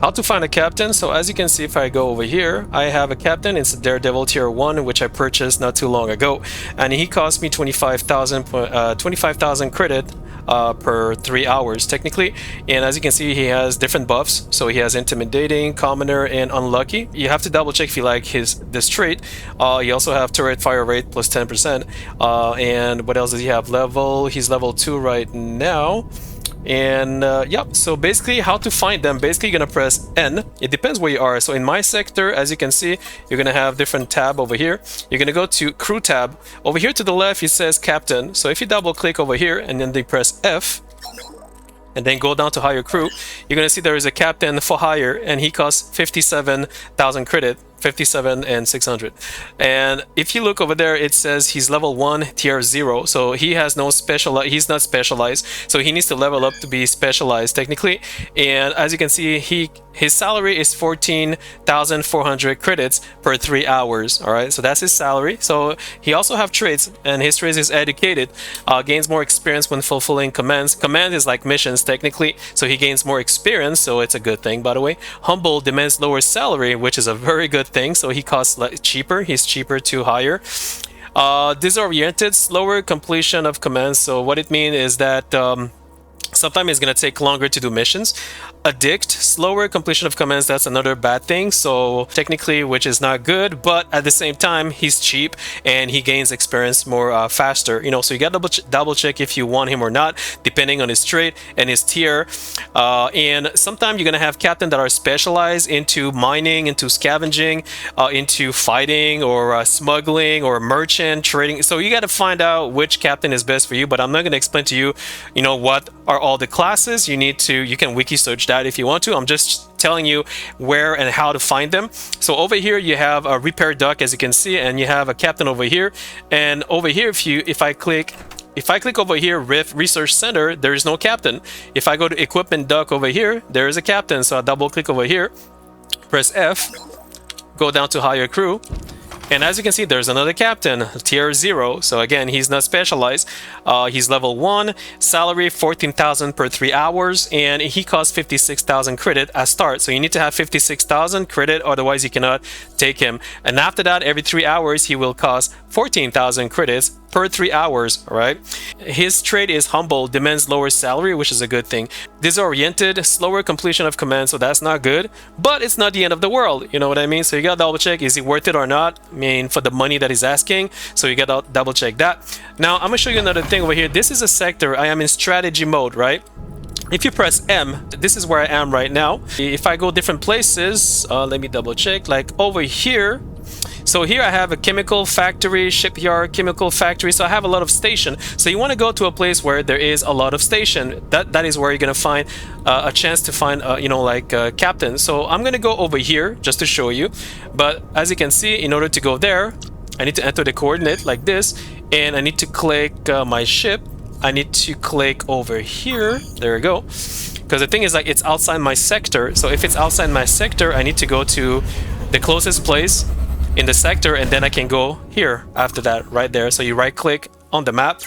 How to find a captain? So as you can see, if I go over here, I have a captain. It's a Daredevil tier 1, which I purchased not too long ago, and he cost me 25,000 credit per 3 hours technically. And as you can see, he has different buffs. So he has intimidating, commoner, and unlucky. You have to double check if you like this trait. You also have turret fire rate plus 10%. And what else does he have? He's level 2 right now. And yep, so basically how to find them, basically you're gonna press N. It depends where you are. So in my sector, as you can see, you're gonna have different tab over here. You're gonna go to crew tab. Over here to the left, it says captain. So if you double click over here and then they press F and then go down to hire crew, you're gonna see there is a captain for hire and he costs 57,000 credit. 57 and 600. And if you look over there, it says he's level 1 tier 0, so he has no he's not specialized, so he needs to level up to be specialized technically. And as you can see, his salary is 14,400 credits per 3 hours. All right, so that's his salary. So he also have traits, and his traits is educated, gains more experience when fulfilling commands. Command is like missions technically, so he gains more experience, so it's a good thing, by the way. Humble demands lower salary, which is a very good thing, so he costs cheaper. He's cheaper to hire. Disoriented, slower completion of commands. So what it means is that sometimes it's going to take longer to do missions. Addict, slower completion of commands. That's another bad thing, so technically, which is not good, but at the same time he's cheap and he gains experience more faster, you know. So you got to double check if you want him or not, depending on his trait and his tier. And sometimes you're gonna have captain that are specialized into mining, into scavenging, into fighting, or smuggling, or merchant trading. So you got to find out which captain is best for you, but I'm not going to explain to you, you know, what are all the classes. You can wiki search that if you want to. I'm just telling you where and how to find them. So over here you have a repair duck, as you can see, and you have a captain over here. And over here, if I click over here, research center, there is no captain. If I go to equipment duck over here, there is a captain. So I double click over here, press F, go down to hire crew. And as you can see, there's another captain, tier 0. So again, he's not specialized. He's level 1, salary 14,000 per 3 hours, and he costs 56,000 credit at start. So you need to have 56,000 credit, otherwise you cannot take him. And after that, every 3 hours, he will cost 14,000 credits per 3 hours. All right. His trait is humble, demands lower salary, which is a good thing. Disoriented, slower completion of commands, so that's not good, but it's not the end of the world. You know what I mean? So you gotta double check, is he worth it or not? I mean, for the money that he's asking. So you gotta double check that. Now I'm gonna show you another thing over here. This is a sector. I am in strategy mode, right? If you press M, this is where I am right now. If I go different places, let me double check, like over here. So here I have a chemical factory, shipyard, chemical factory. So I have a lot of station. So you want to go to a place where there is a lot of station. That is where you're going to find a chance to find, you know, like captain. So I'm going to go over here just to show you. But as you can see, in order to go there, I need to enter the coordinate like this. And I need to click my ship. I need to click over here. There we go. Because the thing is, like, it's outside my sector. So if it's outside my sector, I need to go to the closest place in the sector, and then I can go here after that, right there. So you right click on the map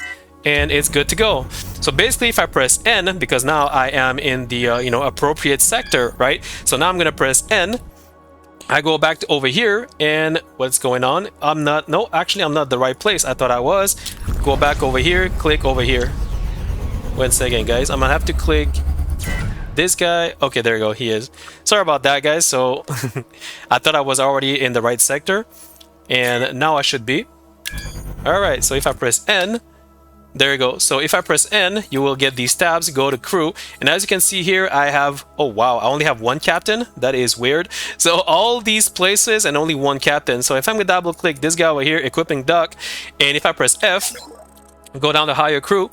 and it's good to go. So basically, if I press N, because now I am in the you know, appropriate sector, right? So now I'm gonna press N. I go back to over here, and what's going on? Actually I'm not the right place. I thought I was. Go back over here, click over here. One second, guys. I'm gonna have to click this guy. Okay, there you go, he is. Sorry about that, guys. So I thought I was already in the right sector, and now I should be. All right, so if I press N, there you go. So if I press N, you will get these tabs. Go to crew, and as you can see here, I have, oh wow, I only have one captain. That is weird. So all these places and only one captain. So if I'm gonna double click this guy over here, equipping duck, and if I press F, go down to hire crew,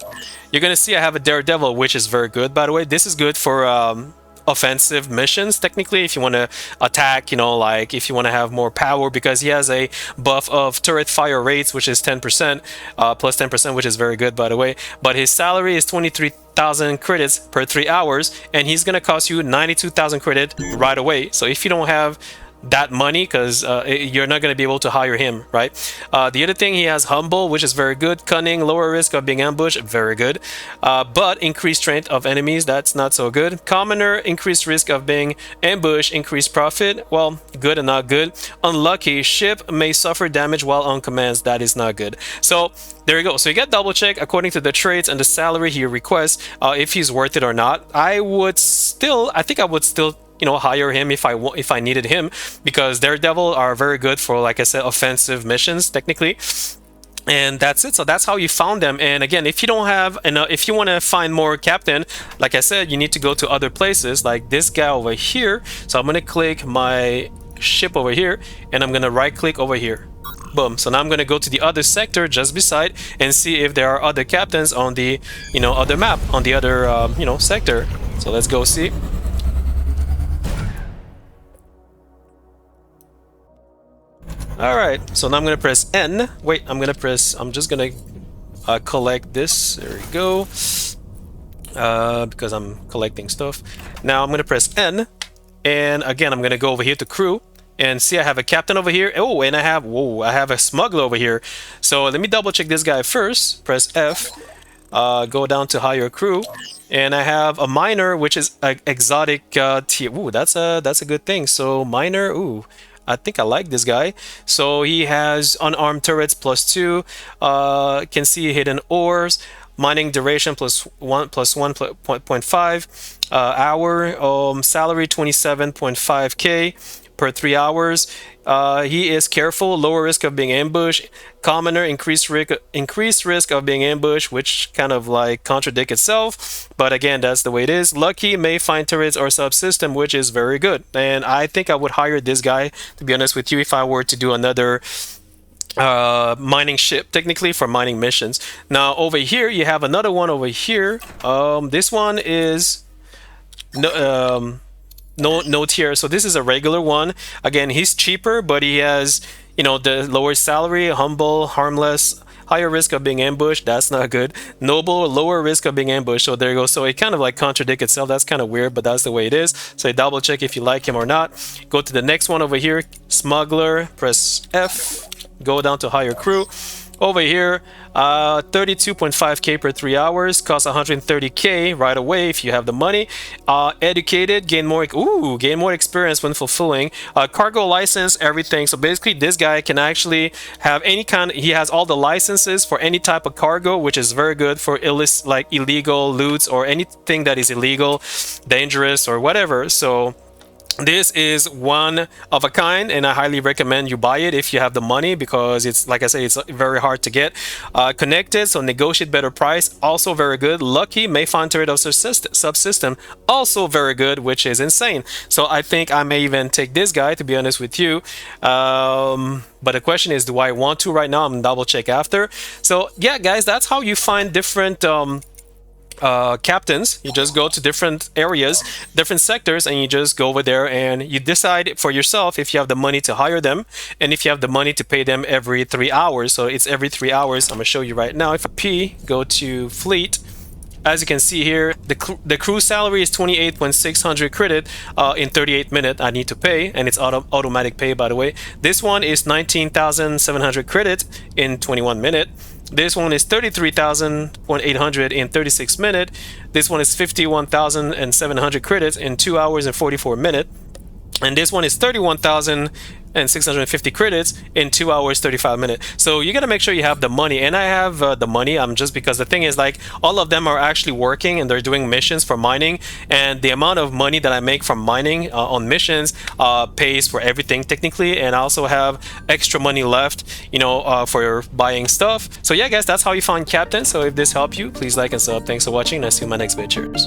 you're gonna see I have a Daredevil, which is very good, by the way. This is good for offensive missions technically, if you want to attack, you know, like if you want to have more power, because he has a buff of turret fire rates, which is 10%, plus 10%, which is very good, by the way. But his salary is 23,000 credits per 3 hours, and he's gonna cost you 92,000 credit right away. So if you don't have that money because you're not going to be able to hire him, right? The other thing, he has humble, which is very good. Cunning, lower risk of being ambushed, very good. But increased strength of enemies, that's not so good. Commoner, increased risk of being ambushed, increased profit, well, good and not good. Unlucky, ship may suffer damage while on commands, that is not good. So there you go. So you get double check according to the traits and the salary he requests, if he's worth it or not. I think I would still, you know, hire him if I needed him, because Daredevil are very good for, like I said, offensive missions technically. And that's it. So that's how you found them. And again, if you don't have enough, if you want to find more captain, like I said, you need to go to other places like this guy over here. So I'm going to click my ship over here and I'm going to right click over here. Boom. So now I'm going to go to the other sector just beside and see if there are other captains on the, you know, other map, on the other, you know, sector. So let's go see. All right, so now I'm gonna press N. Wait, I'm just gonna collect this. There we go. Because I'm collecting stuff. Now I'm gonna press N, and again I'm gonna go over here to crew and see I have a captain over here. Oh, and I have a smuggler over here. So let me double check this guy first. Press F. Go down to hire crew, and I have a miner, which is exotic tier. Ooh, that's a good thing. So miner. Ooh. I think I like this guy. So he has unarmed turrets +2, can see hidden ores, mining duration +1.5 hour, salary 27.5k per 3 hours. He is careful, lower risk of being ambushed. Commoner, increased risk of being ambushed, which kind of like contradict itself. But again, that's the way it is. Lucky, may find turrets or subsystem, which is very good. And I think I would hire this guy, to be honest with you, if I were to do another mining ship technically for mining missions. Now over here you have another one over here. This one is no tier, so this is a regular one. Again, he's cheaper, but he has, you know, the lower salary, humble, harmless, higher risk of being ambushed, that's not good. Noble, lower risk of being ambushed, so there you go. So it kind of like contradicts itself. That's kind of weird, but that's the way it is. So you double check if you like him or not. Go to the next one over here, smuggler, press F, go down to hire crew. Over here, 32.5k per 3 hours, costs 130k right away if you have the money. Educated, gain more experience when fulfilling. Cargo license, everything. So basically, this guy can actually have any kind. He has all the licenses for any type of cargo, which is very good for like illegal loots or anything that is illegal, dangerous, or whatever. So this is one of a kind, and I highly recommend you buy it if you have the money, because it's, like I say, it's very hard to get. Connected, so negotiate better price, also very good. Lucky, may find turret of subsystem, also very good, which is insane. So I think I may even take this guy, to be honest with you. But the question is, do I want to right now? I'm gonna double check after. So yeah, guys, that's how you find different captains. You just go to different areas, different sectors, and you just go over there and you decide for yourself if you have the money to hire them and if you have the money to pay them every 3 hours. So it's every 3 hours. I'm gonna show you right now. If I go to fleet, as you can see here, the crew salary is 28,600 credit in 38 minutes I need to pay, and it's automatic pay, by the way. This one is 19,700 credit in 21 minutes. This one is 33,800 in 36 minutes. This one is 51,700 credits in 2 hours and 44 minutes. And this one is 31,650 credits in 2 hours 35 minutes. So you got to make sure you have the money, and I have the money. I'm just, because the thing is, like, all of them are actually working and they're doing missions for mining, and the amount of money that I make from mining on missions pays for everything technically, and I also have extra money left, you know, for buying stuff. So yeah, guys, that's how you find captain. So if this helped you, please like and sub. Thanks for watching, and I'll see you in my next video. Cheers.